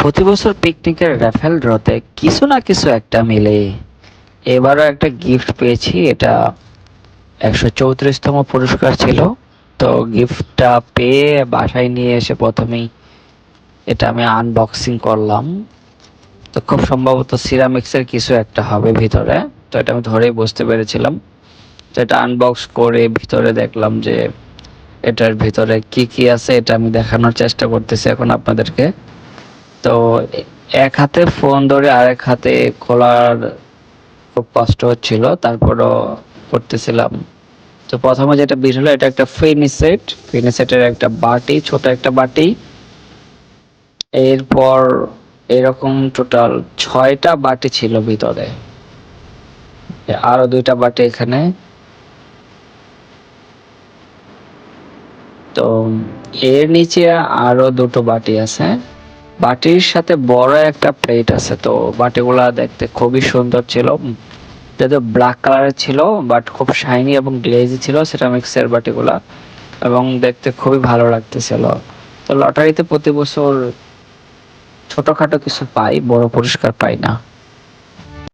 প্রতি বছর পিকনিকের র্যাফেল ড্রতে কিছু না কিছু একটা মিলে। এবারও একটা গিফট পেয়েছি, এটা 134তম পুরস্কার ছিল। তো গিফটটা পেয়ে বাসায় নিয়ে এসে প্রথমেই এটা আমি আনবক্সিং করলাম। তো খুব সম্ভবত সিরামিক্সের কিছু একটা হবে ভিতরে। তো এটা আমি ধরেই বুঝতে পেরেছিলাম। তো এটা আনবক্স করে ভিতরে দেখলাম যে এটার ভিতরে কি কি আছে, এটা আমি দেখানোর চেষ্টা করতেছি এখন আপনাদেরকে। তো এক হাতে ফোন ধরে আরেক হাতে খোলার খুব কষ্ট হচ্ছিল, তারপরও করতেছিলাম। তো প্রথমে যেটা বের হলো, এটা একটা ফিনিসেটের একটা বাটি, ছোট একটা বাটি। এরপর এরকম টোটাল 6টা বাটি ছিল ভিতরে, আরো 2টা বাটি এখানে। তো এর নিচে আরো 2টো বাটি আছে। বাটির সাথে বড় একটা প্লেট আছে। তো বাটিগুলা দেখতে খুবই সুন্দর ছিল। এটা ব্ল্যাক কালারের ছিল, বাট খুব শাইনি এবং গ্লেজি ছিল সিরামিক্সের বাটিগুলা, এবং দেখতে খুবই ভালো লাগতেছিল। তো লটারিতে প্রতি বছর ছোটখাটো কিছু পাই, বড় পুরস্কার পাই না।